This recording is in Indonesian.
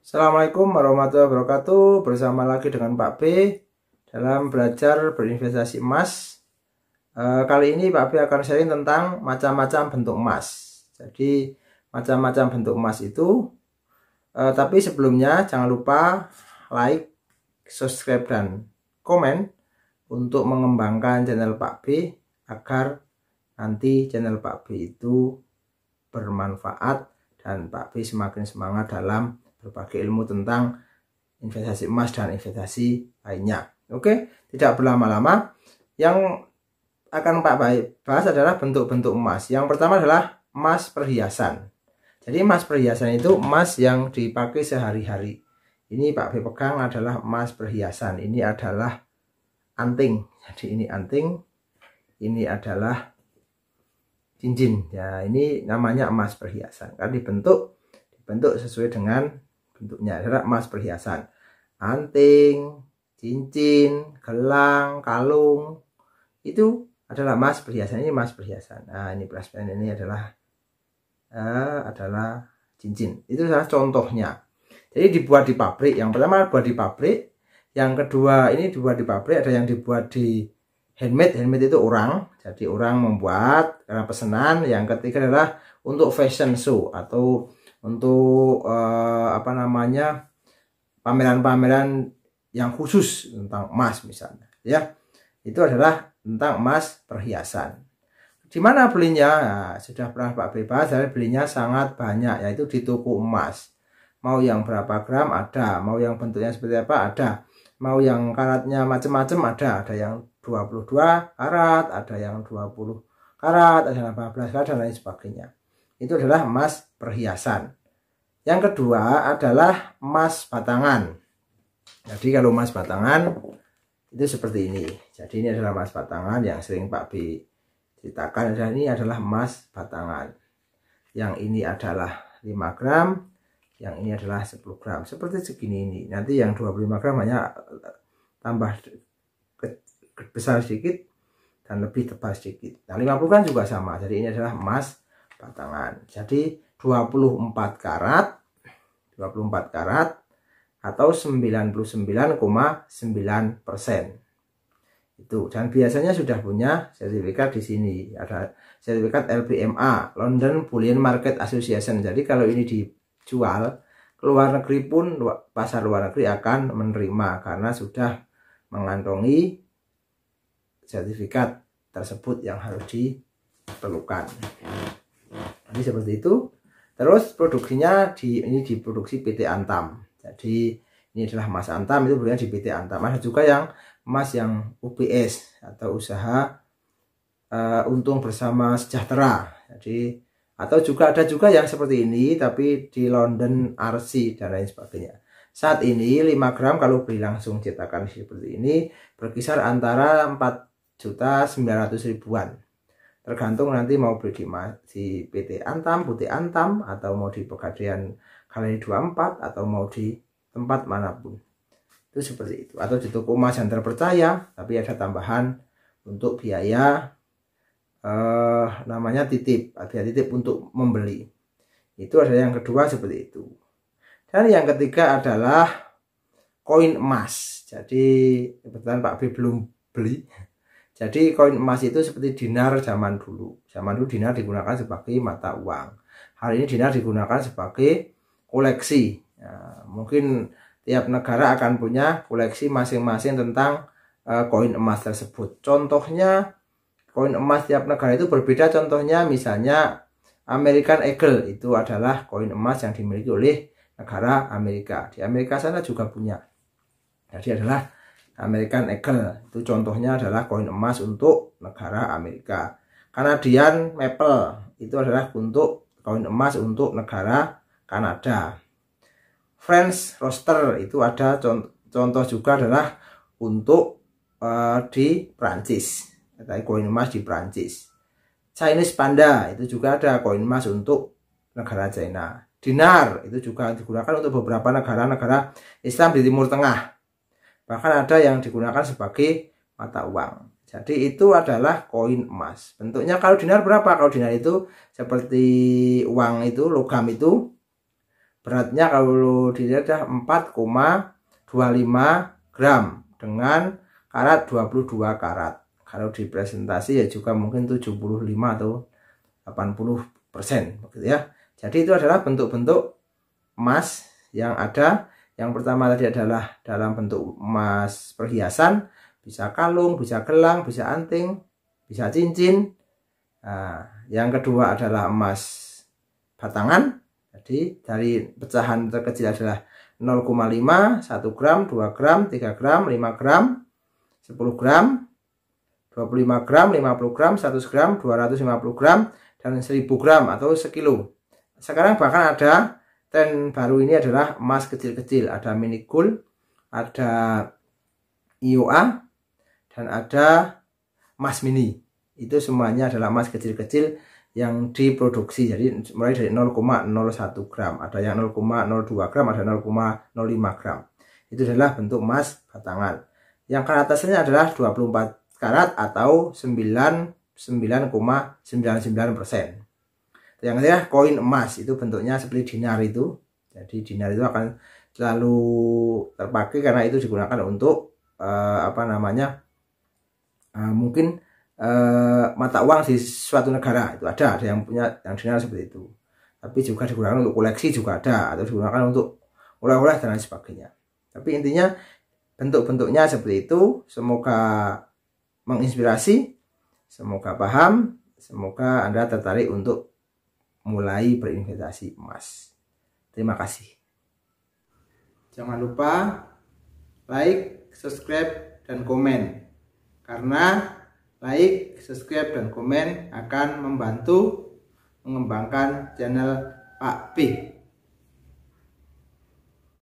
Assalamualaikum warahmatullahi wabarakatuh. Bersama lagi dengan Pak B dalam belajar berinvestasi emas. Kali ini Pak B akan sharing tentang macam-macam bentuk emas. Jadi macam-macam bentuk emas itu. Tapi sebelumnya jangan lupa like, subscribe dan komen untuk mengembangkan channel Pak B agar nanti channel Pak B itu bermanfaat dan Pak B semakin semangat dalam berbagai ilmu tentang investasi emas dan investasi lainnya. Oke, tidak berlama-lama. Yang akan Pak bahas adalah bentuk-bentuk emas. Yang pertama adalah emas perhiasan. Jadi emas perhiasan itu emas yang dipakai sehari-hari. Ini Pak B pegang adalah emas perhiasan. Ini adalah anting. Jadi ini anting. Ini adalah cincin. Ya, ini namanya emas perhiasan. Kan dibentuk sesuai dengan bentuknya adalah emas perhiasan. Anting, cincin, gelang, kalung itu adalah emas perhiasan. Ini emas perhiasan. Nah, ini plaspen ini adalah cincin. Itu adalah contohnya. Jadi dibuat di pabrik. Yang pertama dibuat di pabrik. Yang kedua ini dibuat di pabrik. Ada yang dibuat di handmade. Handmade itu orang. Jadi orang membuat karena pesanan. Yang ketiga adalah untuk fashion show atau untuk pameran-pameran yang khusus tentang emas misalnya, ya. Itu adalah tentang emas perhiasan. Di mana belinya? Nah, sudah pernah Pak B bahas, belinya sangat banyak, yaitu di toko emas. Mau yang berapa gram ada, mau yang bentuknya seperti apa ada, mau yang karatnya macam-macam ada yang 22 karat, ada yang 20 karat, ada yang 18 karat dan lain sebagainya. Itu adalah emas perhiasan. Yang kedua adalah emas batangan. Jadi kalau emas batangan itu seperti ini. Jadi ini adalah emas batangan yang sering Pak B ceritakan. Ini adalah emas batangan. Yang ini adalah 5 gram. Yang ini adalah 10 gram. Seperti segini ini. Nanti yang 25 gram hanya tambah besar sedikit dan lebih tebal sedikit. Nah 50 gram juga sama. Jadi ini adalah emas batangan. Jadi 24 karat atau 99,9% itu. Dan biasanya sudah punya sertifikat di sini. Ada sertifikat LBMA, London Bullion Market Association. Jadi kalau ini dijual ke luar negeri pun pasar luar negeri akan menerima karena sudah mengantongi sertifikat tersebut yang harus diperlukan. Jadi seperti itu. Terus produksinya ini diproduksi PT Antam. Jadi ini adalah emas Antam, itu belinya di PT Antam. Ada juga yang emas yang UBS atau usaha untung bersama sejahtera. Jadi atau juga ada juga yang seperti ini tapi di London RC dan lain sebagainya. Saat ini 5 gram kalau beli langsung cetakan seperti ini berkisar antara 4.900.000-an. Tergantung nanti mau beli di PT Antam, Putih Antam, atau mau di Pegadaian Galeri 24, atau mau di tempat manapun. Itu seperti itu. Atau di toko emas yang terpercaya, tapi ada tambahan untuk biaya namanya titip, biaya titip untuk membeli. Itu ada yang kedua seperti itu. Dan yang ketiga adalah koin emas. Jadi kebetulan Pak B belum beli. Jadi koin emas itu seperti dinar zaman dulu. Zaman dulu dinar digunakan sebagai mata uang. Hari ini dinar digunakan sebagai koleksi. Ya, mungkin tiap negara akan punya koleksi masing-masing tentang koin emas tersebut. Contohnya koin emas tiap negara itu berbeda. Contohnya misalnya American Eagle itu adalah koin emas yang dimiliki oleh negara Amerika. Di Amerika sana juga punya. Jadi adalah American Eagle. Itu contohnya adalah koin emas untuk negara Amerika. Canadian Maple itu adalah untuk koin emas untuk negara Kanada. French Roster itu ada contoh juga adalah untuk di Prancis. Ada koin emas di Prancis. Chinese Panda itu juga ada koin emas untuk negara China. Dinar itu juga digunakan untuk beberapa negara-negara Islam di Timur Tengah. Bahkan ada yang digunakan sebagai mata uang. Jadi itu adalah koin emas. Bentuknya kalau dinar berapa? Kalau dinar itu seperti uang itu, logam itu beratnya kalau dilihat 4,25 gram dengan karat 22 karat. Kalau di presentasi ya juga mungkin 75 atau 80% begitu ya. Jadi itu adalah bentuk-bentuk emas yang ada. Yang pertama tadi adalah dalam bentuk emas perhiasan, bisa kalung, bisa gelang, bisa anting, bisa cincin. Nah, yang kedua adalah emas batangan. Jadi dari pecahan terkecil adalah 0,5, 1 gram, 2 gram, 3 gram, 5 gram, 10 gram, 25 gram, 50 gram, 100 gram, 250 gram, dan 1000 gram atau sekilo. Sekarang bahkan ada tren baru ini adalah emas kecil-kecil. Ada mini gold, ada IOA, dan ada emas mini. Itu semuanya adalah emas kecil-kecil yang diproduksi. Jadi mulai dari 0,01 gram, ada yang 0,02 gram, ada 0,05 gram. Itu adalah bentuk emas batangan. Yang atasnya adalah 24 karat atau 99,99%. Yang ketiga koin emas, itu bentuknya seperti dinar itu. Jadi dinar itu akan selalu terpakai karena itu digunakan untuk mungkin mata uang di suatu negara. Itu ada yang punya yang dinar seperti itu. Tapi juga digunakan untuk koleksi juga ada, atau digunakan untuk oleh-oleh dan lain sebagainya. Tapi intinya bentuk-bentuknya seperti itu. Semoga menginspirasi, semoga paham, semoga Anda tertarik untuk mulai berinvestasi emas. Terima kasih. Jangan lupa like, subscribe, dan komen. Karena like, subscribe, dan komen akan membantu mengembangkan channel Pak B.